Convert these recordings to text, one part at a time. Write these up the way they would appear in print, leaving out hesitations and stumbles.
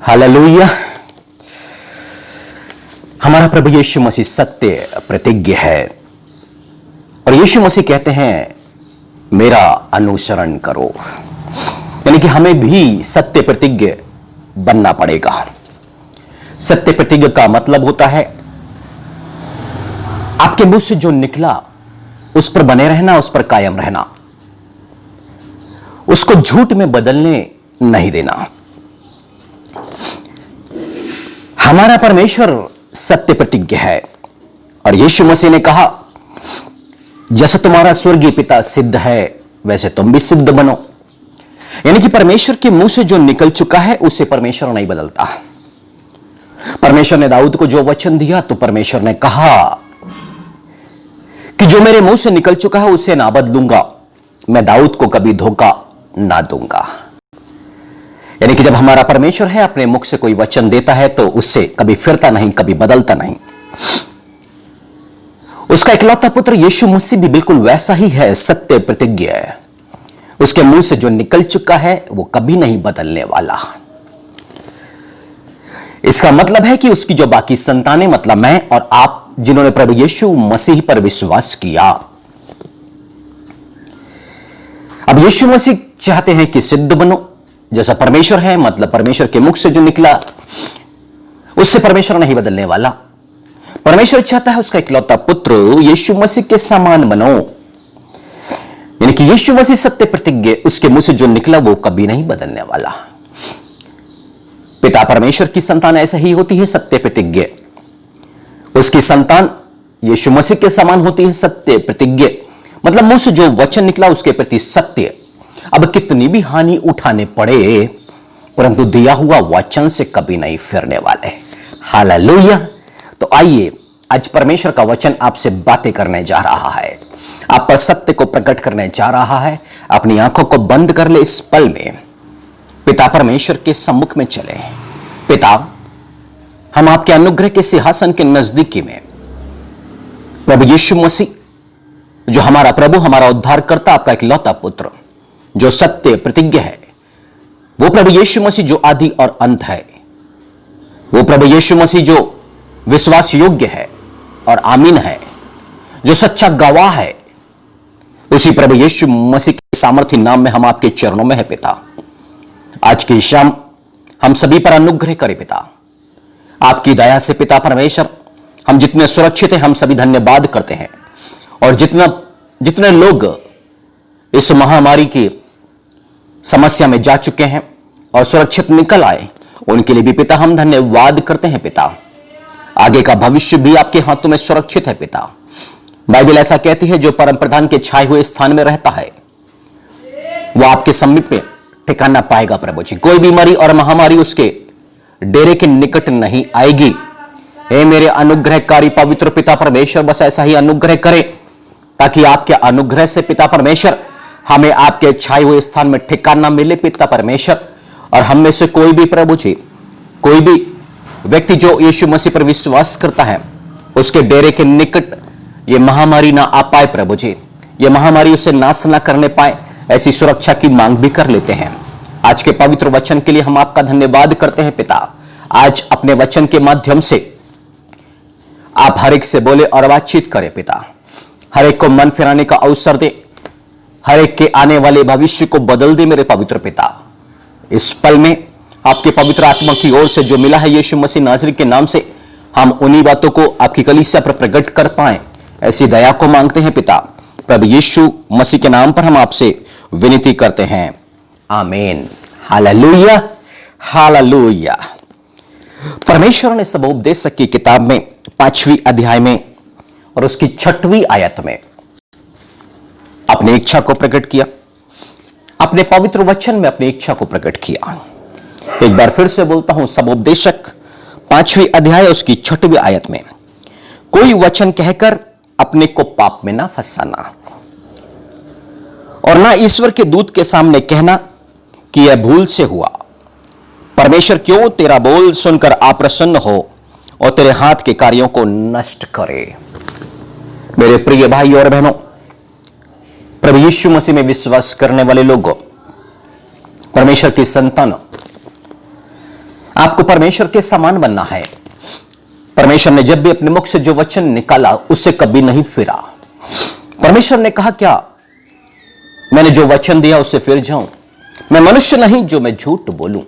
Hallelujah. हमारा प्रभु यीशु मसीह सत्य प्रतिज्ञ है और यीशु मसीह कहते हैं मेरा अनुसरण करो, यानी कि हमें भी सत्य प्रतिज्ञ बनना पड़ेगा। सत्य प्रतिज्ञ का मतलब होता है आपके मुंह से जो निकला उस पर बने रहना, उस पर कायम रहना, उसको झूठ में बदलने नहीं देना। हमारा परमेश्वर सत्य प्रतिज्ञ है और यीशु मसीह ने कहा जैसे तुम्हारा स्वर्गीय पिता सिद्ध है वैसे तुम भी सिद्ध बनो। यानी कि परमेश्वर के मुंह से जो निकल चुका है उसे परमेश्वर नहीं बदलता। परमेश्वर ने दाऊद को जो वचन दिया तो परमेश्वर ने कहा कि जो मेरे मुंह से निकल चुका है उसे ना बदलूंगा, मैं दाऊद को कभी धोखा ना दूंगा। यानी कि जब हमारा परमेश्वर है अपने मुख से कोई वचन देता है तो उससे कभी फिरता नहीं, कभी बदलता नहीं। उसका इकलौता पुत्र यीशु मसीह भी बिल्कुल वैसा ही है, सत्य प्रतिज्ञ है। उसके मुंह से जो निकल चुका है वो कभी नहीं बदलने वाला। इसका मतलब है कि उसकी जो बाकी संतानें, मतलब मैं और आप जिन्होंने प्रभु यीशु मसीह पर विश्वास किया, अब यीशु मसीह चाहते हैं कि सिद्ध बनो जैसा परमेश्वर है। मतलब परमेश्वर के मुख से जो निकला उससे परमेश्वर नहीं बदलने वाला। परमेश्वर चाहता है उसका इकलौता पुत्र यीशु मसीह के समान बनो, यानी कि यीशु मसीह सत्य प्रतिज्ञ, उसके मुंह से जो निकला वो कभी नहीं बदलने वाला। पिता परमेश्वर की संतान ऐसा ही होती है, सत्य प्रतिज्ञ। उसकी संतान यीशु मसीह के समान होती है, सत्य प्रतिज्ञ। मतलब मुंह से जो वचन निकला उसके प्रति सत्य। अब कितनी भी हानि उठाने पड़े परंतु दिया हुआ वचन से कभी नहीं फिरने वाले। हालेलुया। तो आइए आज परमेश्वर का वचन आपसे बातें करने जा रहा है, आप पर सत्य को प्रकट करने जा रहा है। अपनी आंखों को बंद कर ले इस पल में, पिता परमेश्वर के सम्मुख में चले। पिता, हम आपके अनुग्रह के सिंहासन के नजदीकी में प्रभु यीशु मसीह जो हमारा प्रभु, हमारा उद्धारकर्ता, आपका इकलौता पुत्र जो सत्य प्रतिज्ञ है, वो प्रभु यीशु मसीह जो आदि और अंत है, वो प्रभु यीशु मसीह जो विश्वास योग्य है और आमीन है, जो सच्चा गवाह है, उसी प्रभु यीशु मसीह के सामर्थ्य नाम में हम आपके चरणों में है। पिता, आज की शाम हम सभी पर अनुग्रह करें पिता, आपकी दया से पिता परमेश्वर। हम जितने सुरक्षित हैं हम सभी धन्यवाद करते हैं, और जितने लोग इस महामारी की समस्या में जा चुके हैं और सुरक्षित निकल आए उनके लिए भी पिता हम धन्यवाद करते हैं। पिता, आगे का भविष्य भी आपके हाथों में सुरक्षित है। पिता, बाइबल ऐसा कहती है जो परम प्रधान के छाए हुए स्थान में रहता है वो आपके समीप में ठिकाना पाएगा। प्रभु जी, कोई बीमारी और महामारी उसके डेरे के निकट नहीं आएगी। हे मेरे अनुग्रहकारी पवित्र पिता परमेश्वर, बस ऐसा ही अनुग्रह करे ताकि आपके अनुग्रह से पिता परमेश्वर हमें आपके छाए हुए स्थान में ठिकाना मिले पिता परमेश्वर। और हम में से कोई भी प्रभु जी, कोई भी व्यक्ति जो यीशु मसीह पर विश्वास करता है उसके डेरे के निकट ये महामारी ना आ पाए। प्रभु जी, ये महामारी उसे नाश ना करने पाए, ऐसी सुरक्षा की मांग भी कर लेते हैं। आज के पवित्र वचन के लिए हम आपका धन्यवाद करते हैं पिता। आज अपने वचन के माध्यम से आप हर एक से बोले और बातचीत करें पिता। हर एक को मन फिराने का अवसर दे, हर एक के आने वाले भविष्य को बदल दे मेरे पवित्र पिता। इस पल में आपके पवित्र आत्मा की ओर से जो मिला है यीशु मसीह नाज़री के नाम से, हम उन्हीं बातों को आपकी कलीसिया पर प्रकट कर पाए, ऐसी दया को मांगते हैं पिता। प्रभु यीशु मसीह के नाम पर हम आपसे विनती करते हैं, आमीन। Hallelujah, hallelujah. परमेश्वर ने सबोपदेशक की किताब में 5वीं अध्याय में और उसकी 6वीं आयत में अपनी इच्छा को प्रकट किया, अपने पवित्र वचन में अपनी इच्छा को प्रकट किया। एक बार फिर से बोलता हूं, सबोपदेशक 5वीं अध्याय उसकी 6वीं आयत में, कोई वचन कहकर अपने को पाप में ना फंसाना और ना ईश्वर के दूत के सामने कहना कि यह भूल से हुआ। परमेश्वर क्यों तेरा बोल सुनकर अप्रसन्न हो और तेरे हाथ के कार्यों को नष्ट करे। मेरे प्रिय भाई और बहनों, प्रभु यीशु मसीह में विश्वास करने वाले लोगों, परमेश्वर की संतान, आपको परमेश्वर के समान बनना है। परमेश्वर ने जब भी अपने मुख से जो वचन निकाला उससे कभी नहीं फिरा। परमेश्वर ने कहा, क्या मैंने जो वचन दिया उससे फिर जाऊं? मैं मनुष्य नहीं जो मैं झूठ बोलूं।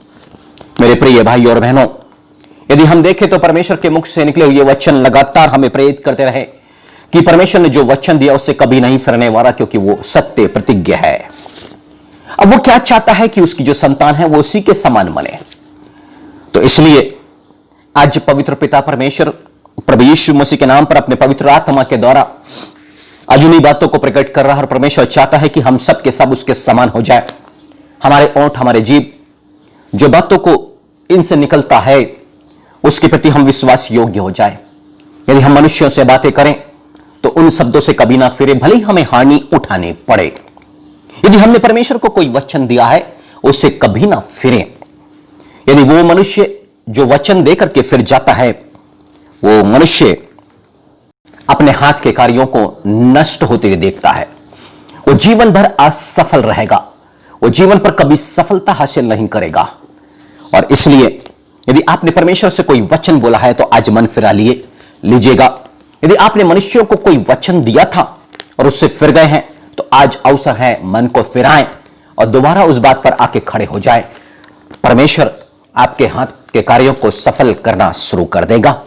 मेरे प्रिय भाई और बहनों, यदि हम देखें तो परमेश्वर के मुख से निकले हुए वचन लगातार हमें प्रेरित करते रहे कि परमेश्वर ने जो वचन दिया उससे कभी नहीं फिरने वाला, क्योंकि वो सत्य प्रतिज्ञा है। अब वो क्या चाहता है कि उसकी जो संतान है वो उसी के समान बने। तो इसलिए आज पवित्र पिता परमेश्वर प्रभु यीशु मसीह के नाम पर अपने पवित्र आत्मा के द्वारा आज उन्हीं बातों को प्रकट कर रहा है। और परमेश्वर चाहता है कि हम सब के सब उसके समान हो जाए। हमारे ओंठ, हमारे जीभ, जो बातों को इनसे निकलता है उसके प्रति हम विश्वास योग्य हो जाए। यदि हम मनुष्यों से बातें करें तो उन शब्दों से कभी ना फिरे, भले ही हमें हानि उठानी पड़े। यदि हमने परमेश्वर को कोई वचन दिया है उससे कभी ना फिरे। यदि वो मनुष्य जो वचन देकर के फिर जाता है, वो मनुष्य अपने हाथ के कार्यों को नष्ट होते हुए देखता है। वो जीवन भर असफल रहेगा, वो जीवन पर कभी सफलता हासिल नहीं करेगा। और इसलिए यदि आपने परमेश्वर से कोई वचन बोला है तो आज मन फिरा लीजिएगा। यदि आपने मनुष्यों को कोई वचन दिया था और उससे फिर गए हैं तो आज अवसर है, मन को फिराएं और दोबारा उस बात पर आके खड़े हो जाएं। परमेश्वर आपके हाथ के कार्यों को सफल करना शुरू कर देगा।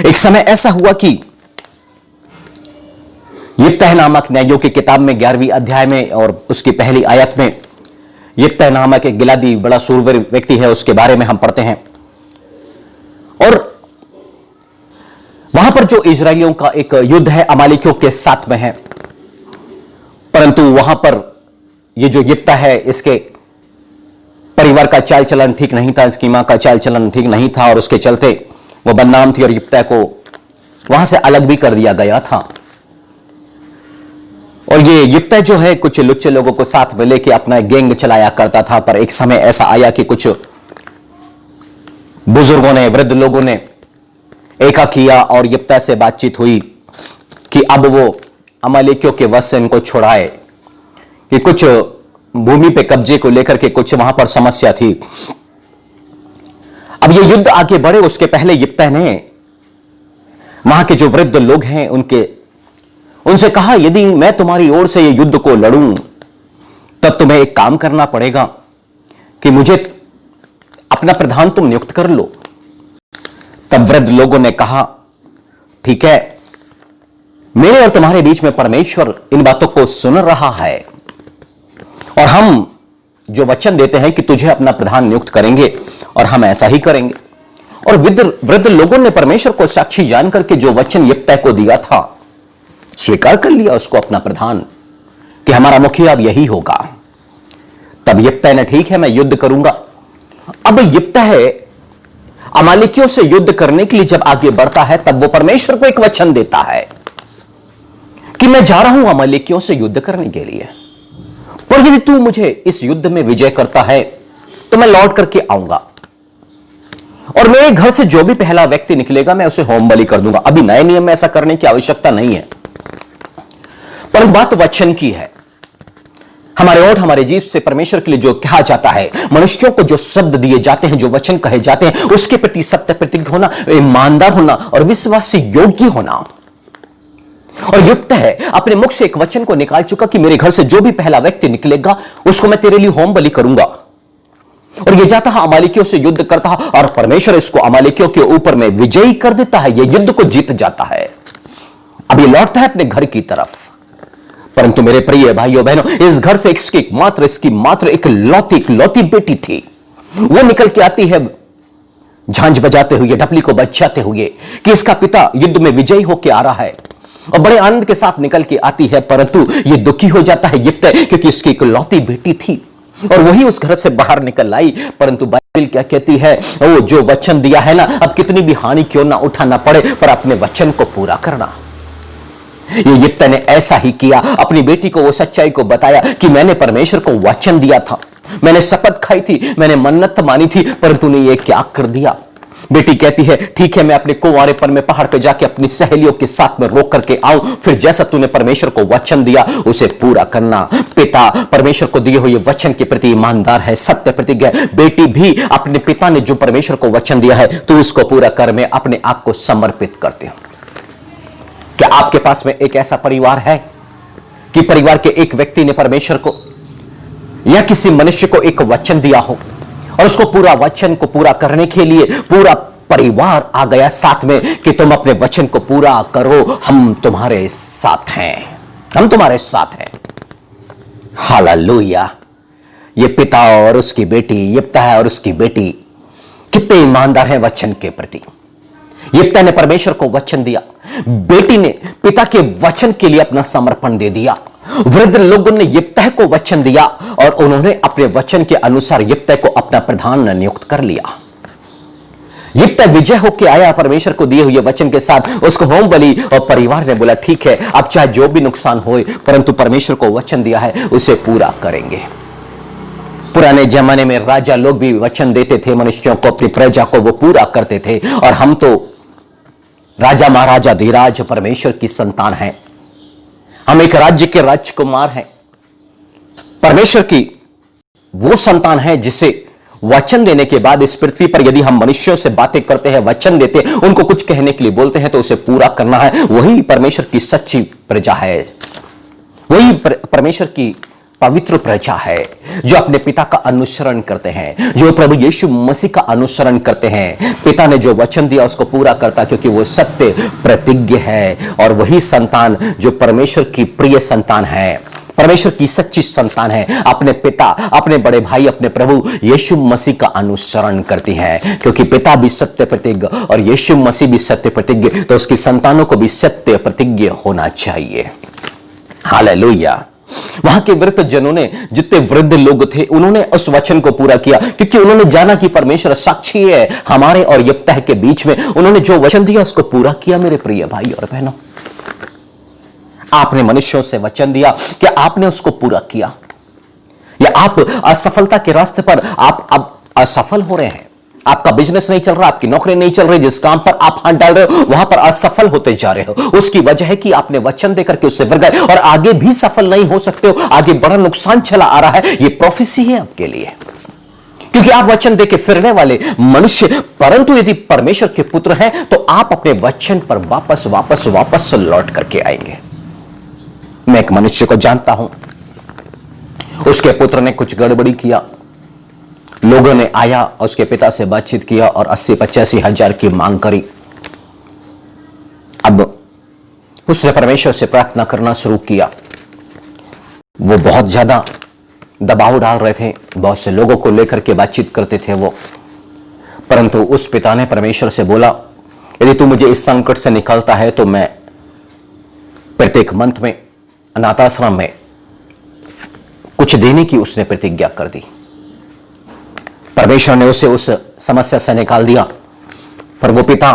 एक समय ऐसा हुआ कि यिप्तह नामक न्यायों की किताब में 11वीं अध्याय में और उसकी पहली आयत में यिप्तह नामक एक गिलादी बड़ा सूरवीर व्यक्ति है, उसके बारे में हम पढ़ते हैं। और वहां पर जो इजरायलियों का एक युद्ध है अमालेकियों के साथ में है, परंतु वहां पर ये जो यिप्तह है इसके परिवार का चाल चलन ठीक नहीं था, इसकी मां का चाल चलन ठीक नहीं था और उसके चलते वो बदनाम थी और यिप्तह को वहां से अलग भी कर दिया गया था। और ये यिप्तह जो है कुछ लुच्चे लोगों को साथ में लेके अपना गैंग चलाया करता था। पर एक समय ऐसा आया कि कुछ बुजुर्गों ने, वृद्ध लोगों ने एका किया और यिप्तह से बातचीत हुई कि अब वो अमालेकियों के वश से इनको छुड़ाए, कि कुछ भूमि पे कब्जे को लेकर के कुछ वहां पर समस्या थी। अब ये युद्ध आगे बढ़े उसके पहले यिप्तह ने वहां के जो वृद्ध लोग हैं उनसे कहा, यदि मैं तुम्हारी ओर से ये युद्ध को लड़ूं तब तुम्हें एक काम करना पड़ेगा कि मुझे अपना प्रधान तुम नियुक्त कर लो। तब वृद्ध लोगों ने कहा, ठीक है, मेरे और तुम्हारे बीच में परमेश्वर इन बातों को सुन रहा है और हम जो वचन देते हैं कि तुझे अपना प्रधान नियुक्त करेंगे और हम ऐसा ही करेंगे। और वृद्ध लोगों ने परमेश्वर को साक्षी जानकर के जो वचन यिप्तह को दिया था स्वीकार कर लिया उसको अपना प्रधान, कि हमारा मुखिया अब यही होगा। तब यिप्तह ने, ठीक है, मैं युद्ध करूंगा। अब यिप्तह अमालेकियों से युद्ध करने के लिए जब आगे बढ़ता है तब वो परमेश्वर को एक वचन देता है कि मैं जा रहा हूं अमालेकियों से युद्ध करने के लिए, पर यदि तू मुझे इस युद्ध में विजय करता है तो मैं लौट करके आऊंगा और मेरे घर से जो भी पहला व्यक्ति निकलेगा मैं उसे होम बलि कर दूंगा। अभी नए नियम में ऐसा करने की आवश्यकता नहीं है, परंतु बात वचन की है। हमारे ओठ, हमारे जीभ से परमेश्वर के लिए जो कहा जाता है, मनुष्यों को जो शब्द दिए जाते हैं, जो वचन कहे जाते हैं, उसके प्रति सत्य प्रतिज्ञ होना, ईमानदार होना और विश्वास से योग्य होना। और युक्त है अपने मुख से एक वचन को निकाल चुका कि मेरे घर से जो भी पहला व्यक्ति निकलेगा उसको मैं तेरे लिए होम बलि करूंगा। और ये जाता है अमालेकियों से युद्ध करता है और परमेश्वर इसको अमालेकियों के ऊपर में विजयी कर देता है, ये युद्ध को जीत जाता है। अब ये लौटता है अपने घर की तरफ। परंतु मेरे प्रिय भाइयों बहनों, इस घर से इसकी मात्र एक लौती बेटी थी। वो निकल के आती है झांझ बजाते हुए, ढपली को बजाते हुए कि इसका पिता युद्ध में विजयी होकर आ रहा है और बड़े आनंद के साथ निकल के आती है। परंतु ये दुखी हो जाता है यिप्तह, क्योंकि इसकी एक लौती बेटी थी और वही उस घर से बाहर निकल आई। परंतु बाइबल क्या कहती है, वो जो वचन दिया है ना, अब कितनी भी हानि क्यों ना उठाना पड़े पर अपने वचन को पूरा करना। ये यिप्तह ने ऐसा ही किया। अपनी बेटी को वो सच्चाई को बताया कि मैंने परमेश्वर को वचन दिया था, मैंने शपथ खाई थी, मैंने मन्नत मानी थी, परंतु ने ये क्या कर दिया। बेटी कहती है, ठीक है, मैं अपने कुंवारेपन में पहाड़ पे जाके अपनी सहेलियों के साथ में रोक करके आऊं, फिर जैसा तूने परमेश्वर को वचन दिया उसे पूरा करना। पिता परमेश्वर को दिए हुए वचन के प्रति ईमानदार है, सत्य प्रतिज्ञ है। बेटी भी अपने पिता ने जो परमेश्वर को वचन दिया है तो उसको पूरा कर, मैं अपने आप को समर्पित करती हूं। क्या आपके पास में एक ऐसा परिवार है कि परिवार के एक व्यक्ति ने परमेश्वर को या किसी मनुष्य को एक वचन दिया हो और उसको पूरा वचन को पूरा करने के लिए पूरा परिवार आ गया साथ में कि तुम अपने वचन को पूरा करो, हम तुम्हारे साथ हैं, हम तुम्हारे साथ हैं। हालेलुया। ये पिता और उसकी बेटी, यिप्तह और उसकी बेटी कितने ईमानदार हैं वचन के प्रति। यिप्तह ने परमेश्वर को वचन दिया, बेटी ने पिता के वचन के लिए अपना समर्पण दे दिया। वृद्ध लोगों ने यिप्तह को वचन दिया और उन्होंने अपने वचन के अनुसार यिप्तह को अपना प्रधान नियुक्त कर लिया। यिप्तह विजय होकर आया परमेश्वर को दिए हुए वचन के साथ, उसको होम बलि, और परिवार ने बोला ठीक है, अब चाहे जो भी नुकसान होए परंतु परमेश्वर को वचन दिया है उसे पूरा करेंगे। पुराने जमाने में राजा लोग भी वचन देते थे मनुष्यों को, अपनी प्रजा को वो पूरा करते थे। और हम तो राजा महाराजा धीराज परमेश्वर की संतान हैं, हम एक राज्य के राजकुमार हैं, परमेश्वर की वो संतान है जिसे वचन देने के बाद इस पृथ्वी पर यदि हम मनुष्यों से बातें करते हैं, वचन देते हैं, उनको कुछ कहने के लिए बोलते हैं तो उसे पूरा करना है। वही परमेश्वर की सच्ची प्रजा है, वही परमेश्वर की पवित्र प्रजा है जो अपने पिता का अनुसरण करते हैं, जो प्रभु यीशु मसीह का अनुसरण करते हैं। पिता ने जो वचन दिया उसको पूरा करता, क्योंकि वो सत्य प्रतिज्ञ है। और वही संतान जो परमेश्वर की प्रिय संतान है, परमेश्वर की सच्ची संतान है, अपने पिता, अपने बड़े भाई, अपने प्रभु यीशु मसीह का अनुसरण करती है। क्योंकि पिता भी सत्य प्रतिज्ञ और यीशु मसीह भी सत्य प्रतिज्ञ, तो उसकी संतानों को भी सत्य प्रतिज्ञ होना चाहिए। हालेलुया। वहां के वृद्ध जनों ने, जितने वृद्ध लोग थे, उन्होंने उस वचन को पूरा किया, क्योंकि उन्होंने जाना कि परमेश्वर साक्षी है हमारे और यिप्तह के बीच में। उन्होंने जो वचन दिया उसको पूरा किया। मेरे प्रिय भाई और बहनों, आपने मनुष्यों से वचन दिया, क्या आपने उसको पूरा किया? या आप असफलता के रास्ते पर आप अब असफल हो रहे हैं, आपका बिजनेस नहीं चल रहा, आपकी नौकरी नहीं चल रही, जिस काम पर आप हाथ डाल रहे हो वहां पर असफल होते जा रहे हो। उसकी वजह है कि आपने वचन देकर के उससे फिर गए और आगे भी सफल नहीं हो सकते हो, आगे बड़ा नुकसान चला आ रहा है। यह प्रोफेसी है आपके लिए, क्योंकि आप वचन देके फिरने वाले मनुष्य, परंतु यदि परमेश्वर के पुत्र हैं तो आप अपने वचन पर वापस वापस वापस लौट करके आएंगे। मैं एक मनुष्य को जानता हूं, उसके पुत्र ने कुछ गड़बड़ी किया, लोगों ने आया, उसके पिता से बातचीत किया और 80-85 हजार की मांग करी। अब उसने परमेश्वर से प्रार्थना करना शुरू किया। वो बहुत ज्यादा दबाव डाल रहे थे, बहुत से लोगों को लेकर के बातचीत करते थे वो, परंतु उस पिता ने परमेश्वर से बोला, यदि तू मुझे इस संकट से निकालता है तो मैं प्रत्येक मंथ में अनाथाश्रम में कुछ देने की उसने प्रतिज्ञा कर दी। परमेश्वर ने उसे उस समस्या से निकाल दिया। पर वो पिता,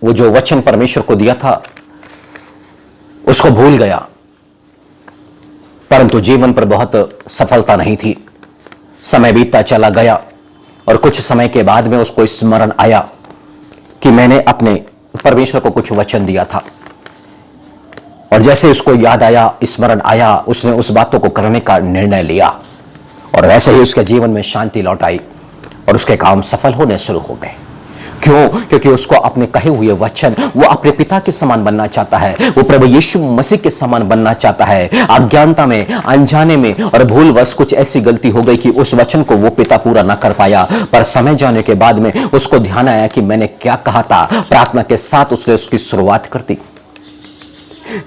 वो जो वचन परमेश्वर को दिया था उसको भूल गया, परंतु जीवन पर बहुत सफलता नहीं थी। समय बीतता चला गया और कुछ समय के बाद में उसको स्मरण आया कि मैंने अपने परमेश्वर को कुछ वचन दिया था। और जैसे उसको याद आया, स्मरण आया, उसने उस बातों को करने का निर्णय लिया और वैसे ही उसके जीवन में शांति लौट आई और उसके काम सफल होने शुरू हो गए। क्यों? क्योंकि उसको अपने कहे हुए वचन, वो अपने पिता के समान बनना चाहता है, वो प्रभु यीशु मसीह के समान बनना चाहता है। अज्ञानता में, अनजाने में और भूलवश कुछ ऐसी गलती हो गई कि उस वचन को वो पिता पूरा ना कर पाया। पर समय जाने के बाद में उसको ध्यान आया कि मैंने क्या कहा था। प्रार्थना के साथ उसने उसकी शुरुआत कर दी।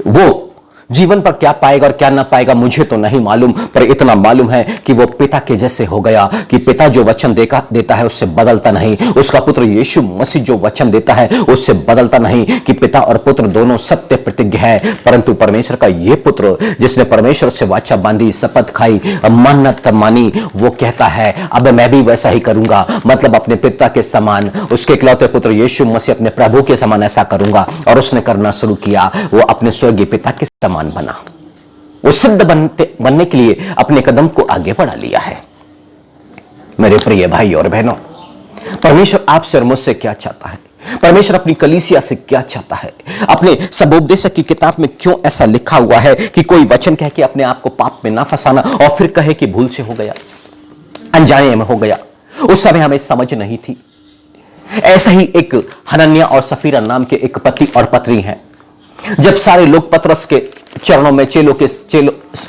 वो जीवन पर क्या पाएगा और क्या ना पाएगा मुझे तो नहीं मालूम, पर इतना मालूम है कि वो पिता के जैसे हो गया कि पिता जो वचन देता है उससे बदलता नहीं। उसका पुत्र यीशु मसीह जो वचन देता है उससे बदलता नहीं कि पिता और पुत्र दोनों सत्य प्रतिज्ञ है। परंतु परमेश्वर का ये पुत्र जिसने परमेश्वर से वाचा बांधी, शपथ खाई, मन्नत मानी, वो कहता है अब मैं भी वैसा ही करूंगा, मतलब अपने पिता के समान, उसके इकलौते पुत्र यीशु मसीह अपने प्रभु के समान ऐसा करूंगा। और उसने करना शुरू किया। वो अपने स्वर्गीय पिता के समान बना। वो सिद्ध बनने के लिए अपने कदम को आगे बढ़ा लिया है। मेरे प्रिय भाई और बहनों, परमेश्वर आपसे और मुझसे क्या चाहता है? परमेश्वर अपनी कलीसिया से क्या चाहता है? अपने सबोपदेशक की किताब में क्यों ऐसा लिखा हुआ है कि कोई वचन कह के अपने आप को पाप में ना फंसाना और फिर कहे कि भूल से हो गया, अनजाने में हो गया? उस समय हमें समझ नहीं थी। ऐसा ही एक हनन्याह और सफीरा नाम के एक पति और पत्नी हैं। जब सारे लोग पतरस के चरणों में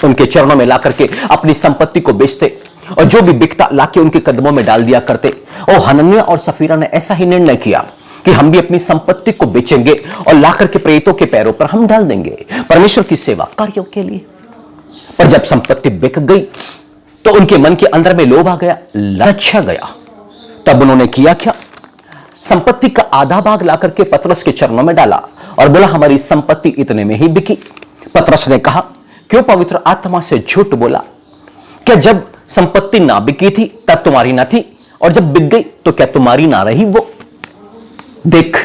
उनके चरणों में ला करके अपनी संपत्ति को बेचते और जो भी बिकता लाके उनके कदमों में डाल दिया करते, और हनन्याह और सफीरा ने ऐसा ही निर्णय किया कि हम भी अपनी संपत्ति को बेचेंगे और ला करके प्रेरितों के पैरों पर हम डाल देंगे परमेश्वर की सेवा कार्यों के लिए। पर जब संपत्ति बिक गई तो उनके मन के अंदर में लोभ आ गया, लालच आ गया। तब उन्होंने किया क्या? संपत्ति का आधा भाग ला करके पतरस के चरणों में डाला और बोला हमारी संपत्ति इतने में ही बिकी। पतरस ने कहा क्यों पवित्र आत्मा से झूठ बोला? क्या जब संपत्ति ना बिकी थी तब तुम्हारी ना थी, और जब बिक गई तो क्या तुम्हारी ना रही वो? देख,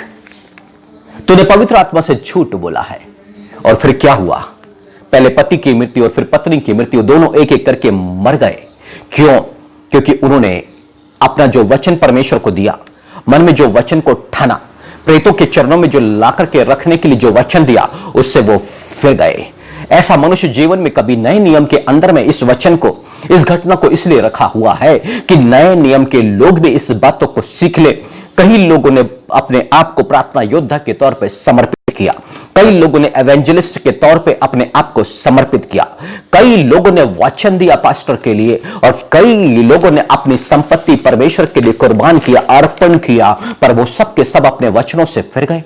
तूने पवित्र आत्मा से झूठ बोला है। और फिर क्या हुआ? पहले पति की मृत्यु और फिर पत्नी की मृत्यु, दोनों एक एक करके मर गए। क्यों? क्योंकि उन्होंने अपना जो वचन परमेश्वर को दिया, मन में जो वचन को ठाना, प्रेतों के चरणों में जो लाकर के रखने के लिए जो वचन दिया, उससे वो फिर गए। ऐसा मनुष्य जीवन में कभी नए नियम के अंदर में इस वचन को, इस घटना को इसलिए रखा हुआ है कि नए नियम के लोग भी इस बातों को सीख ले। कई लोगों ने अपने आप को प्रार्थना योद्धा के तौर पे समर्पित किया, कई लोगों ने एवेंजलिस्ट के तौर पे अपने आप को समर्पित किया, कई लोगों ने वचन दिया पास्टर के लिए, और कई लोगों ने अपनी संपत्ति परमेश्वर के लिए कुर्बान किया, अर्पण किया, पर वो सब के सब अपने वचनों से फिर गए।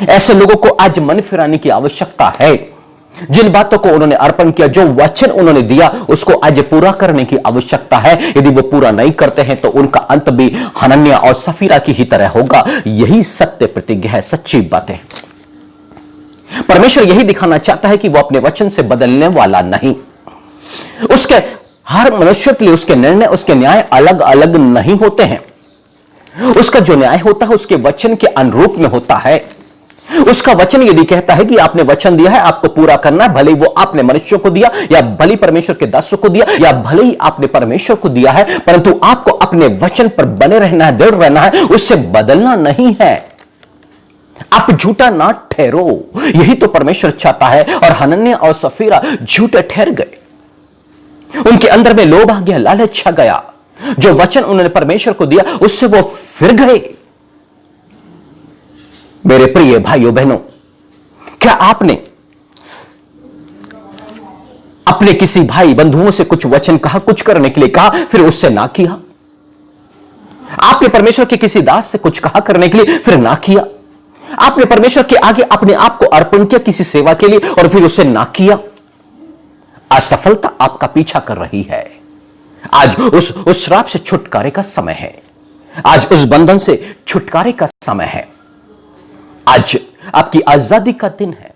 ऐसे लोगों को आज मन फिराने की आवश्यकता है। जिन बातों को उन्होंने अर्पण किया, जो वचन उन्होंने दिया, उसको आज पूरा करने की आवश्यकता है। यदि वो पूरा नहीं करते हैं तो उनका अंत भी हनन्याह और सफीरा की ही तरह होगा। यही सत्य प्रतिज्ञा है, सच्ची बातें। परमेश्वर यही दिखाना चाहता है कि वो अपने वचन से बदलने वाला नहीं। उसके हर मनुष्य के लिए उसके निर्णय, उसके न्याय अलग अलग नहीं होते हैं। उसका जो न्याय होता है उसके वचन के अनुरूप में होता है। उसका वचन यदि कहता है कि आपने वचन दिया है, आपको पूरा करना है, भले ही वो आपने मनुष्यों को दिया या भले परमेश्वर के दासों को दिया या भले ही आपने परमेश्वर को दिया है, परंतु आपको अपने वचन पर बने रहना है, दृढ़ रहना है, उससे बदलना नहीं है। आप झूठा ना ठहरो, यही तो परमेश्वर चाहता है। और हनन्याह और सफीरा झूठे ठहर गए। उनके अंदर में लोभ आ गया, लालच आ गया। जो वचन उन्होंने परमेश्वर को दिया उससे वो फिर गए। मेरे प्रिय भाइयों बहनों, क्या आपने अपने किसी भाई बंधुओं से कुछ वचन कहा, कुछ करने के लिए कहा, फिर उससे ना किया? आपने परमेश्वर के किसी दास से कुछ कहा करने के लिए, फिर ना किया? आपने परमेश्वर के आगे अपने आप को अर्पण किया किसी सेवा के लिए और फिर उसे ना किया? असफलता आपका पीछा कर रही है। आज उस श्राप से छुटकारे का समय है। आज उस बंधन से छुटकारे का समय है। आज आपकी आजादी का दिन है।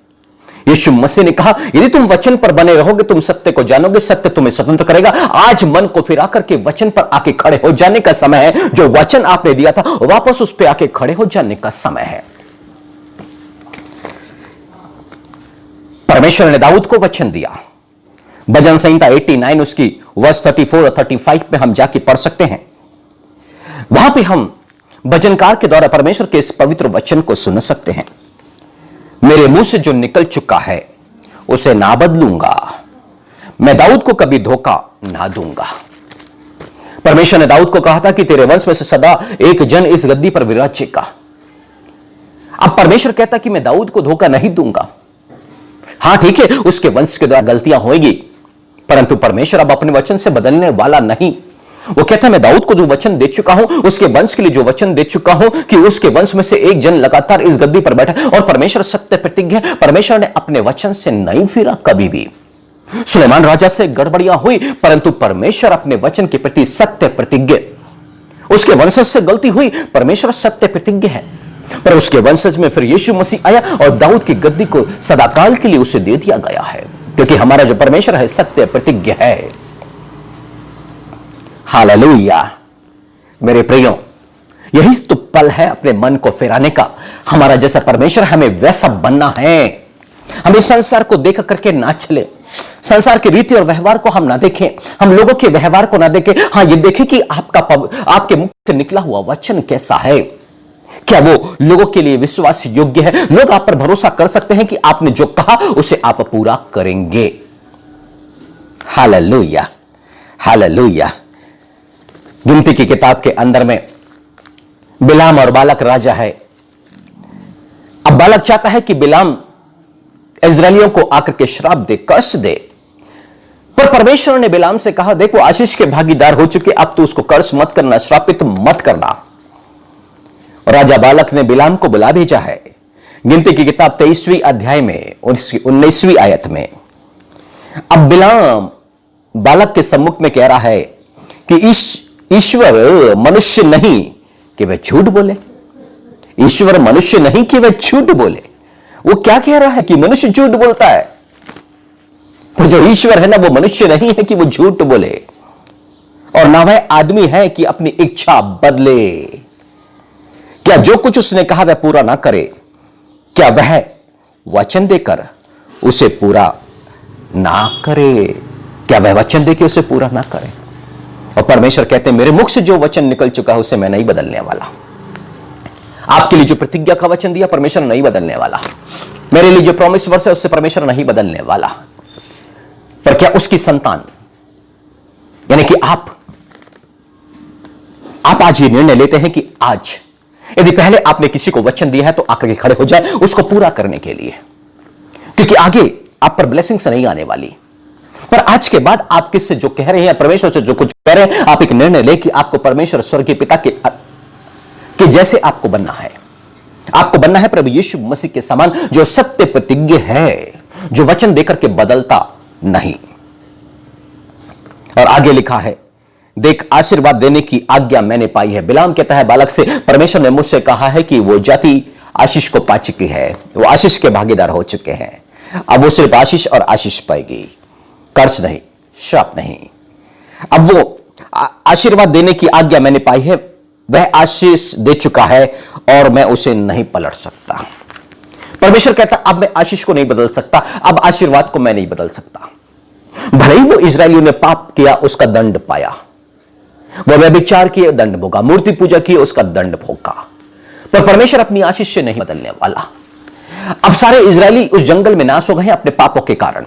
यीशु मसीह ने कहा यदि तुम वचन पर बने रहोगे तुम सत्य को जानोगे, सत्य तुम्हें स्वतंत्र करेगा। आज मन को फिरा करके वचन पर आके खड़े हो जाने का समय है। जो वचन आपने दिया था वापस उस पर आके खड़े हो जाने का समय है। परमेश्वर ने दाऊद को वचन दिया। भजन संहिता 89 उसकी वर्ष 34 और 35 पे हम जाके पढ़ सकते हैं। वहां पे हम भजनकार के द्वारा परमेश्वर के इस पवित्र वचन को सुन सकते हैं। मेरे मुंह से जो निकल चुका है उसे ना बदलूंगा, मैं दाऊद को कभी धोखा ना दूंगा। परमेश्वर ने दाऊद को कहा था कि तेरे वंश में से सदा एक जन इस गद्दी पर विराजेगा। अब परमेश्वर कहता कि मैं दाऊद को धोखा नहीं दूंगा। हां ठीक है, उसके वंश के द्वारा गलतियां होंगी, परंतु परमेश्वर अब अपने वचन से बदलने वाला नहीं। वो कहता है मैं दाऊद को जो वचन दे चुका हूं, उसके वंश के लिए जो वचन दे चुका हूं कि उसके वंश में से एक जन लगातार इस गद्दी पर बैठा। और परमेश्वर सत्य प्रतिज्ञा, परमेश्वर ने अपने वचन से नहीं फिरा कभी भी। सुलेमान राजा से गड़बड़ियां हुई, परंतु परमेश्वर अपने वचन के प्रति सत्य प्रतिज्ञा। उसके वंशज से गलती हुई, परमेश्वर सत्य प्रतिज्ञा है, पर उसके वंशज में फिर यीशु मसीह आया और दाऊद की गद्दी को सदाकाल के लिए उसे दे दिया गया है, क्योंकि हमारा जो परमेश्वर है सत्य प्रतिज्ञा है। हालेलुया। मेरे प्रियो, यही तो पल है अपने मन को फिराने का। हमारा जैसा परमेश्वर, हमें वैसा बनना है। हम इस संसार को देख करके ना चले, संसार की रीति और व्यवहार को हम ना देखें, हम लोगों के व्यवहार को ना देखें, हाँ ये देखें कि आपके मुख से निकला हुआ वचन कैसा है। क्या वो लोगों के लिए विश्वास योग्य है? लोग आप पर भरोसा कर सकते हैं कि आपने जो कहा उसे आप पूरा करेंगे। Hallelujah, hallelujah. गिनती की किताब के अंदर में बिलाम और बालक राजा है। अब बालक चाहता है कि बिलाम इस्राएलियों को आकर के श्राप दे, कष्ट दे, पर परमेश्वर ने बिलाम से कहा, देखो आशीष के भागीदार हो चुके, अब तो उसको कर्ज मत करना, श्रापित मत करना। राजा बालक ने बिलाम को बुला भेजा है। गिनती की किताब 23वीं अध्याय में 19वीं आयत में अब बिलाम बालक के सम्मुख में कह रहा है कि ईश्वर मनुष्य नहीं कि वह झूठ बोले। ईश्वर मनुष्य नहीं कि वह झूठ बोले। वो क्या कह रहा है कि मनुष्य झूठ बोलता है, पर जो ईश्वर है ना वो मनुष्य नहीं है कि वो झूठ बोले, और ना वह आदमी है कि अपनी इच्छा बदले। क्या जो कुछ उसने कहा वह पूरा ना करे? क्या वह वचन देकर उसे पूरा ना करे? क्या वह वचन देकर उसे पूरा ना करे? और परमेश्वर कहते हैं, मेरे मुख से जो वचन निकल चुका है उसे मैं नहीं बदलने वाला। आपके लिए जो प्रतिज्ञा का वचन दिया परमेश्वर नहीं बदलने वाला। मेरे लिए जो प्रॉमिस वर्स है उससे परमेश्वर नहीं बदलने वाला। पर क्या उसकी संतान यानी कि आप आज ये निर्णय लेते हैं कि आज यदि पहले आपने किसी को वचन दिया है तो आकर के खड़े हो जाए उसको पूरा करने के लिए, क्योंकि आगे आप पर ब्लेसिंग्स नहीं आने वाली। पर आज के बाद आप किससे जो कह रहे हैं, परमेश्वर से जो कुछ कह रहे हैं, आप एक निर्णय ले कि आपको परमेश्वर स्वर्गीय पिता के जैसे आपको बनना है। आपको बनना है प्रभु यीशु मसीह के समान, जो सत्य प्रतिज्ञ है, जो वचन देकर के बदलता नहीं। और आगे लिखा है, देख आशीर्वाद देने की आज्ञा मैंने पाई है। बिलाम कहता है बालक से, परमेश्वर ने मुझसे कहा है कि वो जाति आशीष को पा चुकी है, वो आशीष के भागीदार हो चुके हैं। अब वो सिर्फ आशीष और आशीष पाएगी, कर्ज नहीं, श्राप नहीं। अब वो आशीर्वाद देने की आज्ञा मैंने पाई है, वह आशीष दे चुका है और मैं उसे नहीं पलट सकता। परमेश्वर कहता अब मैं आशीष को नहीं बदल सकता, अब आशीर्वाद को मैं नहीं बदल सकता। भले ही वो इस्राएलियों ने पाप किया उसका दंड पाया, वो व्यभिचार किए दंड भोगा, मूर्ति पूजा किए उसका दंड भोगा, पर परमेश्वर अपनी आशीष से नहीं बदलने वाला। अब सारे इस्राएली उस जंगल में नाश हो गए अपने पापों के कारण।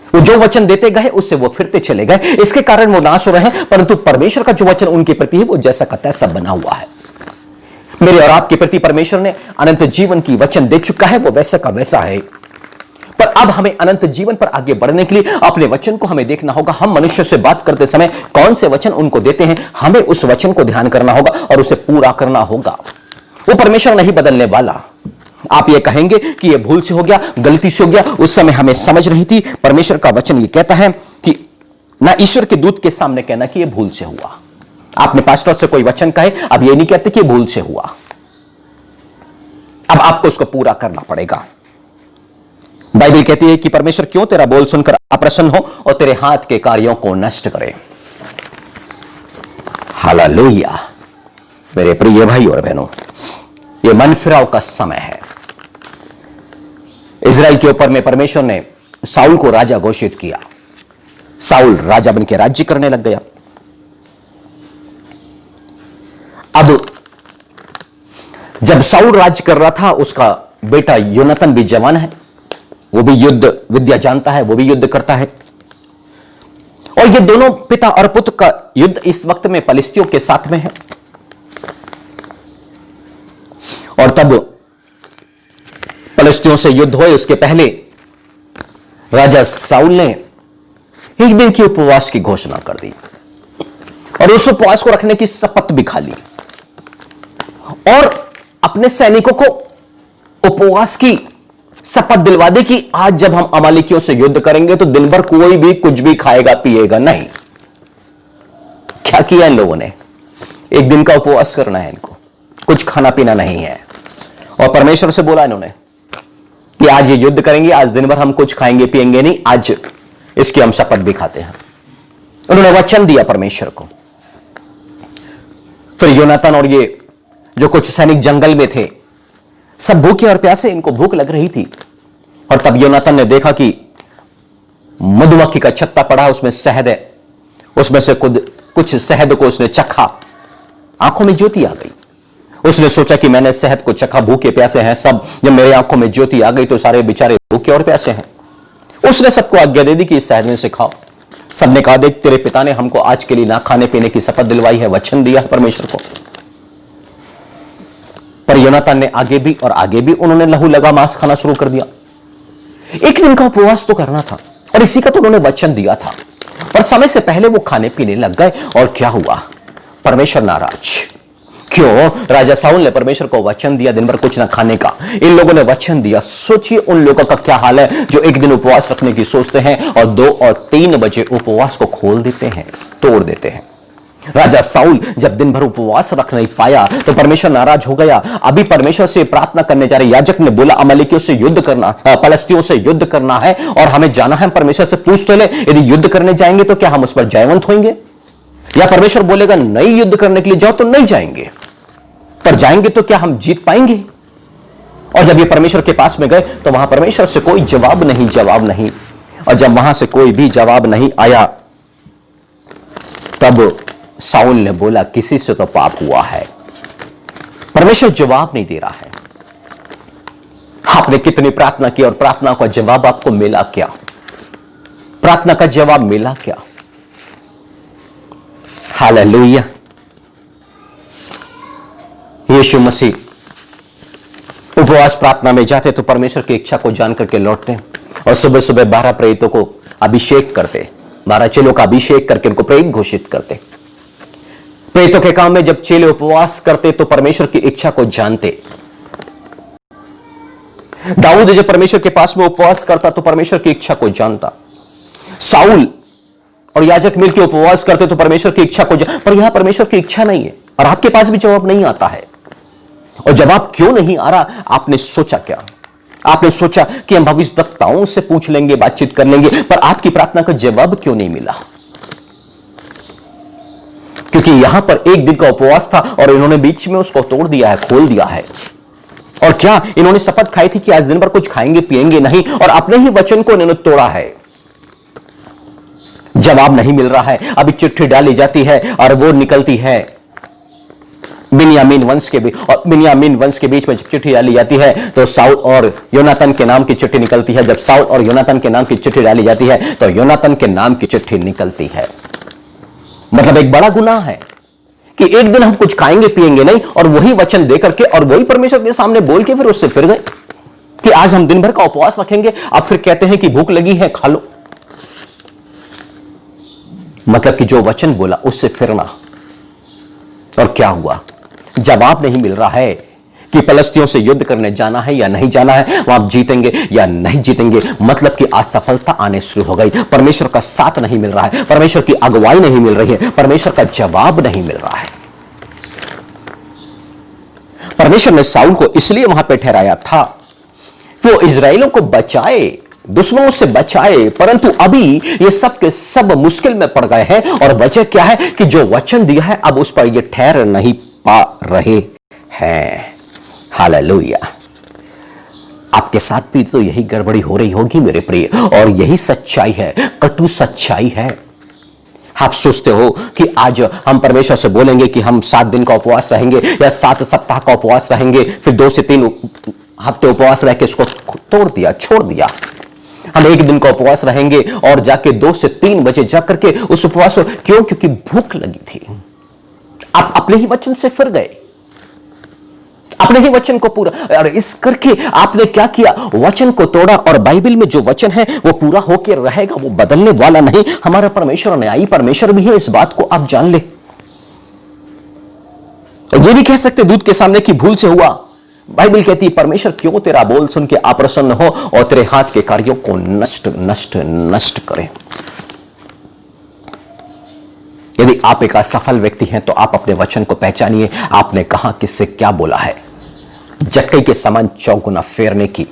वो जो वचन देते गए उससे वो फिरते चले गए, इसके कारण वो नाश हो रहे हैं। परंतु परमेश्वर का जो वचन उनके प्रति है वो जैसा का तैसा बना हुआ है। मेरे और आपके प्रति परमेश्वर ने अनंत जीवन की वचन दे चुका है, वो वैसा का वैसा है। पर अब हमें अनंत जीवन पर आगे बढ़ने के लिए अपने वचन को हमें देखना होगा। हम मनुष्य से बात करते समय कौन से वचन उनको देते हैं, हमें उस वचन को ध्यान करना होगा और उसे पूरा करना होगा। वो परमेश्वर नहीं बदलने वाला। आप ये कहेंगे कि ये भूल से हो गया, गलती से हो गया, उस समय हमें समझ नहीं थी। परमेश्वर का वचन ये कहता है कि ना ईश्वर के दूत के सामने कहना कि ये भूल से हुआ। आपने पास्टर से कोई वचन कहे, अब ये नहीं कहते कि भूल से हुआ, अब आपको उसको पूरा करना पड़ेगा। बाइबल कहती है कि परमेश्वर क्यों तेरा बोल सुनकर अप्रसन्न हो और तेरे हाथ के कार्यों को नष्ट करे। हालेलुया। मेरे प्रिय भाई और बहनों, यह मन फिराव का समय है। इजराइल के ऊपर में परमेश्वर ने साउल को राजा घोषित किया। साउल राजा बनकर राज्य करने लग गया। अब जब साउल राज्य कर रहा था, उसका बेटा योनातन भी जवान है, वो भी युद्ध विद्या जानता है, वो भी युद्ध करता है। और ये दोनों पिता और पुत्र का युद्ध इस वक्त में पलिस्तियों के साथ में है। और तब पलिस्तियों से युद्ध हुए उसके पहले राजा साउल ने एक दिन की उपवास की घोषणा कर दी और उस उपवास को रखने की शपथ भी खा ली और अपने सैनिकों को उपवास की शपथ दिलवा दी कि आज जब हम अमालेकियों से युद्ध करेंगे तो दिन भर कोई भी कुछ भी खाएगा पिएगा नहीं। क्या किया इन लोगों ने? एक दिन का उपवास करना है, इनको कुछ खाना पीना नहीं है। और परमेश्वर से बोला इन्होंने कि आज ये युद्ध करेंगे, आज दिन भर हम कुछ खाएंगे पिएंगे नहीं, आज इसकी हम शपथ भी खाते हैं। उन्होंने वचन दिया परमेश्वर को। फिर योनातान और ये जो कुछ सैनिक जंगल में थे सब भूखे और प्यासे, इनको भूख लग रही थी। और तब योनातान ने देखा कि मधुमक्खी का छत्ता पड़ा, उसमें शहद है, उसमें से कुछ शहद को उसने चखा, आंखों में ज्योति आ गई। उसने सोचा कि मैंने शहद को चखा, भूखे प्यासे हैं सब, जब मेरे आंखों में ज्योति आ गई तो सारे बेचारे भूखे और प्यासे हैं। उसने सबको आज्ञा दे दी कि इस शहद में से खाओ। सबने कहा, देख तेरे पिता ने हमको आज के लिए ना खाने पीने की शपथ दिलवाई है, वचन दिया है परमेश्वर को। पर योनातान ने आगे भी और आगे भी उन्होंने लहू लगा मांस खाना शुरू कर दिया। एक दिन का उपवास तो करना था और इसी का तो उन्होंने वचन दिया था, पर समय से पहले वो खाने पीने लग गए और क्या हुआ, परमेश्वर नाराज। क्यों? राजा साउल ने परमेश्वर को वचन दिया दिन भर कुछ ना खाने का, इन लोगों ने वचन दिया। सोचिए उन लोगों का क्या हाल है जो एक दिन उपवास रखने की सोचते हैं और 2 और 3 बजे उपवास को खोल देते हैं, तोड़ देते हैं। राजा साउल जब दिन भर उपवास रख नहीं पाया तो परमेश्वर नाराज हो गया। अभी परमेश्वर से प्रार्थना करने जा रहे याजक ने बोला, अमलेकियों से युद्ध करना, फलस्तियों से युद्ध करना है और हमें जाना है। परमेश्वर से पूछ तो ले, यदि युद्ध करने जाएंगे तो क्या हम उस पर जयवंत होंगे, या परमेश्वर बोलेगा नहीं युद्ध करने के लिए जाओ तो नहीं जाएंगे, पर जाएंगे तो क्या हम जीत पाएंगे। और जब ये परमेश्वर के पास में गए तो वहां परमेश्वर से कोई जवाब नहीं। और जब वहां से कोई भी जवाब नहीं आया तब साउल ने बोला, किसी से तो पाप हुआ है, परमेश्वर जवाब नहीं दे रहा है। आपने कितनी प्रार्थना की और प्रार्थना का जवाब आपको मिला क्या? प्रार्थना का जवाब मिला क्या? हालेलुया। यीशु मसीह उपवास प्रार्थना में जाते तो परमेश्वर की इच्छा को जान करके लौटते और सुबह सुबह 12 प्रेरितों को अभिषेक करते, 12 चेलों का अभिषेक करके उनको प्रेरित घोषित करते। प्रेरितों के काम में जब चेले उपवास करते तो परमेश्वर की इच्छा को जानते। दाऊद जब परमेश्वर के पास में उपवास करता तो परमेश्वर की इच्छा को जानता। साउल और याजक मिलकर उपवास करते तो परमेश्वर की इच्छा को पर यहां परमेश्वर की इच्छा नहीं है और आपके पास भी जवाब नहीं आता है। और जवाब क्यों नहीं आ रहा? आपने सोचा क्या? आपने सोचा कि हम भविष्यवक्ताओं से पूछ लेंगे, बातचीत कर लेंगे, पर आपकी प्रार्थना का जवाब क्यों नहीं मिला? क्योंकि यहां पर एक दिन का उपवास था और इन्होंने बीच में उसको तोड़ दिया है, खोल दिया है। और क्या इन्होंने शपथ खाई थी कि आज दिन भर कुछ खाएंगे पिएंगे नहीं, और अपने ही वचन को इन्होंने तोड़ा है। जवाब नहीं मिल रहा है। अभी चिट्ठी डाली जाती है और वो निकलती है बिन्यामीन वंश के बीच, और बिन्यामीन वंश के बीच में जब चिट्ठी डाली जाती है तो साउल और योनातान के नाम की चिट्ठी निकलती है। जब साउल और योनातान के नाम की चिट्ठी डाली जाती है तो योनातान के नाम की चिट्ठी निकलती है। मतलब एक बड़ा गुनाह है कि एक दिन हम कुछ खाएंगे पिएंगे नहीं, और वही वचन दे करके और वही परमेश्वर के सामने बोल के फिर उससे फिर गए कि आज हम दिन भर का उपवास रखेंगे, अब फिर कहते हैं कि भूख लगी है खा लो। मतलब कि जो वचन बोला उससे फिरना। और क्या हुआ? जवाब नहीं मिल रहा है कि फलस्तियों से युद्ध करने जाना है या नहीं जाना है, वहां जीतेंगे या नहीं जीतेंगे। मतलब कि असफलता आने शुरू हो गई। परमेश्वर का साथ नहीं मिल रहा है, परमेश्वर की अगुवाई नहीं मिल रही है, परमेश्वर का जवाब नहीं मिल रहा है। परमेश्वर ने साउल को इसलिए वहां पे ठहराया था वो इजरायलियों को बचाए, दुश्मनों से बचाए, परंतु अभी ये सब के सब मुश्किल में पड़ गए हैं। और वजह क्या है कि जो वचन दिया है अब उस पर ये ठहर नहीं पा रहे हैं। हालेलुया। आपके साथ भी तो यही गड़बड़ी हो रही होगी मेरे प्रिय, और यही सच्चाई है, कटु सच्चाई है। आप सोचते हो कि आज हम परमेश्वर से बोलेंगे कि हम 7 दिन का उपवास रहेंगे या 7 सप्ताह का उपवास रहेंगे, फिर 2 से 3 हफ्ते उपवास रह के इसको तोड़ दिया, छोड़ दिया। हम 1 दिन का उपवास रहेंगे और जाके 2 से 3 बजे जाकर के उस उपवास को, क्यों? क्योंकि भूख लगी थी। आप अपने ही वचन से फिर गए, अपने ही वचन को पूरा, और इस करके आपने क्या किया? वचन को तोड़ा। और बाइबल में जो वचन है वो पूरा होकर रहेगा, वो बदलने वाला नहीं। हमारा परमेश्वर न्यायी परमेश्वर भी है, इस बात को आप जान ले। ये नहीं कह सकते दूध के सामने की भूल से हुआ। बाइबल कहती है परमेश्वर क्यों तेरा बोल सुन के अप्रसन्न हो और तेरे हाथ के कार्यों को नष्ट नष्ट नष्ट करे। यदि आप एक असफल व्यक्ति हैं तो आप अपने वचन को पहचानिए, आपने कहां किससे क्या बोला है। जक्कई के समान चौगुना फेरने की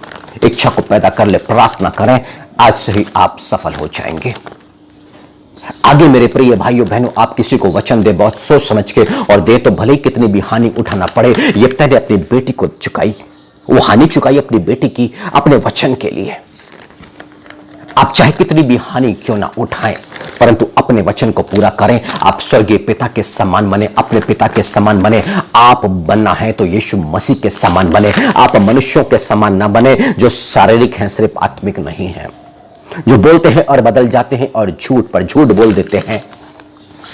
इच्छा को पैदा कर ले, प्रार्थना करें, आज से ही आप सफल हो जाएंगे। आगे मेरे प्रिय भाइयों बहनों, आप किसी को वचन दे बहुत सोच समझ के, और दे तो भले ही कितनी भी हानि उठाना पड़े। यिप्तह ने अपनी बेटी को चुकाई, वो हानि चुकाई अपनी बेटी की, अपने वचन के लिए। आप चाहे कितनी भी हानि क्यों ना उठाएं, परंतु अपने वचन को पूरा करें। आप स्वर्गीय पिता के समान बने, अपने पिता के समान बने। आप बनना है तो यीशु मसीह के समान बने। आप मनुष्यों के समान ना बने जो शारीरिक हैं, सिर्फ आत्मिक नहीं हैं, जो बोलते हैं और बदल जाते हैं और झूठ पर झूठ बोल देते हैं।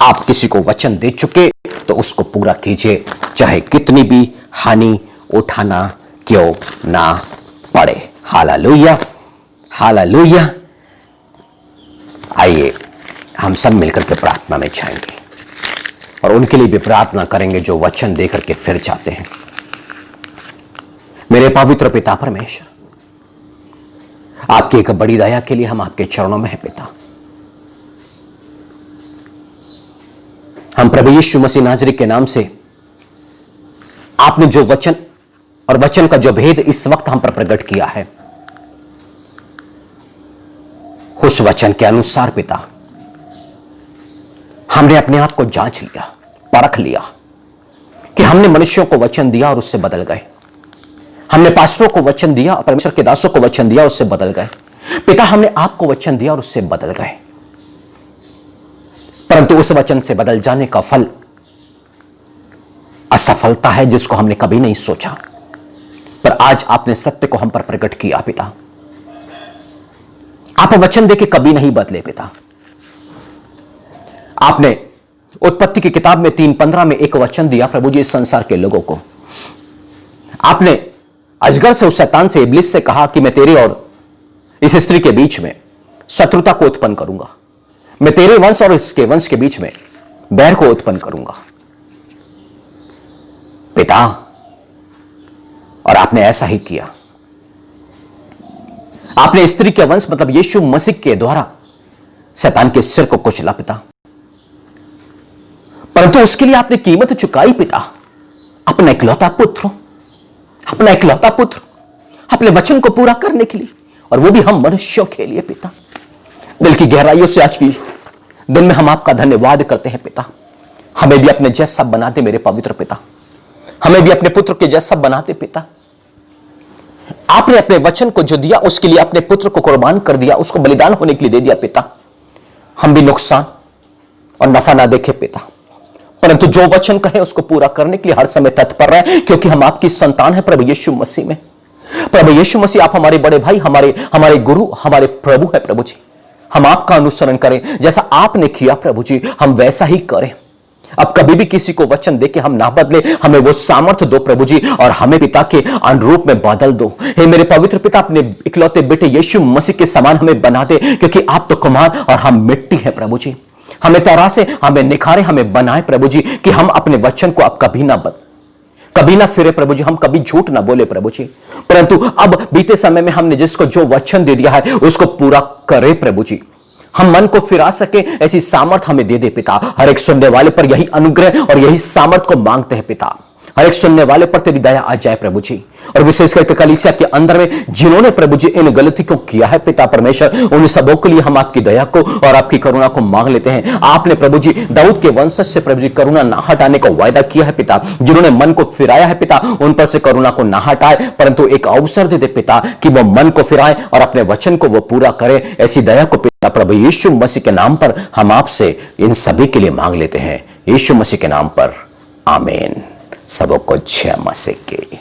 आप किसी को वचन दे चुके तो उसको पूरा कीजिए, चाहे कितनी भी हानि उठाना क्यों ना पड़े। Hallelujah, hallelujah. आइए हम सब मिलकर के प्रार्थना में जाएंगे और उनके लिए भी प्रार्थना करेंगे जो वचन देकर के फिर जाते हैं। मेरे पवित्र पिता परमेश्वर, आपकी एक बड़ी दया के लिए हम आपके चरणों में हैं पिता। हम प्रभु यीशु मसीह नाज़री के नाम से आपने जो वचन और वचन का जो भेद इस वक्त हम पर प्रकट किया है, उस वचन के अनुसार पिता हमने अपने आप को जांच लिया, परख लिया कि हमने मनुष्यों को वचन दिया और उससे बदल गए। हमने पास्टरों को वचन दिया और परमेश्वर के दासों को वचन दिया, उससे बदल गए। पिता हमने आपको वचन दिया और उससे बदल गए, परंतु उस वचन से बदल जाने का फल असफलता है, जिसको हमने कभी नहीं सोचा। पर आज आपने सत्य को हम पर प्रकट किया पिता। आप वचन देके कभी नहीं बदले पिता। आपने उत्पत्ति की किताब में 3:15 में एक वचन दिया प्रभु जी इस संसार के लोगों को। आपने अजगर से, उस शैतान से, इब्लिस से कहा कि मैं तेरे और इस स्त्री के बीच में शत्रुता को उत्पन्न करूंगा, मैं तेरे वंश और इसके वंश के बीच में बैर को उत्पन्न करूंगा पिता। और आपने ऐसा ही किया। आपने स्त्री के वंश मतलब यीशु मसीह के द्वारा शैतान के सिर को कुचला पिता, परंतु उसके लिए आपने कीमत चुकाई पिता। अपना इकलौता पुत्र, अपना इकलौता पुत्र अपने वचन को पूरा करने के लिए, और वो भी हम मनुष्यों के लिए पिता। दिल की गहराइयों से आज की दिन में हम आपका धन्यवाद करते हैं पिता। हमें भी अपने जैसा बना दे मेरे पवित्र पिता, हमें भी अपने पुत्र के जैसा बना दे पिता। आपने अपने वचन को जो दिया उसके लिए अपने पुत्र को कुर्बान कर दिया, उसको बलिदान होने के लिए दे दिया पिता। हम भी नुकसान और नफा ना देखे पिता, परंतु जो वचन कहे उसको पूरा करने के लिए हर समय तत्पर रहे, क्योंकि हम आपकी संतान है प्रभु यीशु मसीह में। प्रभु यीशु मसीह आप हमारे बड़े भाई, हमारे गुरु, हमारे प्रभु है प्रभु जी। हम आपका अनुसरण करें, जैसा आपने किया प्रभु जी हम वैसा ही करें। अब कभी भी किसी को वचन देके हम ना बदले, हमें वो सामर्थ्य दो प्रभु जी, और हमें पिता के अनुरूप में बदल दो। हे मेरे पवित्र पिता, अपने इकलौते बेटे यीशु मसीह के समान हमें बना दे, क्योंकि आप तो कुम्हार और हम मिट्टी है प्रभु जी। हमें तरासे, हमें निखारे, हमें बनाए प्रभु जी, कि हम अपने वचन को अब कभी ना फिरे प्रभु जी, हम कभी झूठ ना बोले प्रभु जी, परंतु अब बीते समय में हमने जिसको जो वचन दे दिया है उसको पूरा करे प्रभु जी। हम मन को फिरा सके ऐसी सामर्थ हमें दे दे पिता। हर एक सुनने वाले पर यही अनुग्रह और यही सामर्थ को मांगते हैं पिता। हर एक सुनने वाले पर तेरी दया आ जाए प्रभु जी, और विशेष करके कलीसिया के अंदर में जिन्होंने प्रभु जी इन गलती को किया है पिता परमेश्वर, उन सबों के लिए हम आपकी दया को और आपकी करुणा को मांग लेते हैं। आपने प्रभु जी दाऊद के वंशज से प्रभु जी करुणा ना हटाने का वायदा किया है पिता। जिन्होंने मन को फिराया है पिता, उन पर से करुणा को ना हटाए, परंतु एक अवसर दे दे पिता कि वो मन को फिराए और अपने वचन को वो पूरा करे। ऐसी दया को पिता प्रभु यीशु मसीह के नाम पर हम आपसे इन सभी के लिए मांग लेते हैं, यीशु मसीह के नाम पर, आमीन। सबों को जय मसीह की।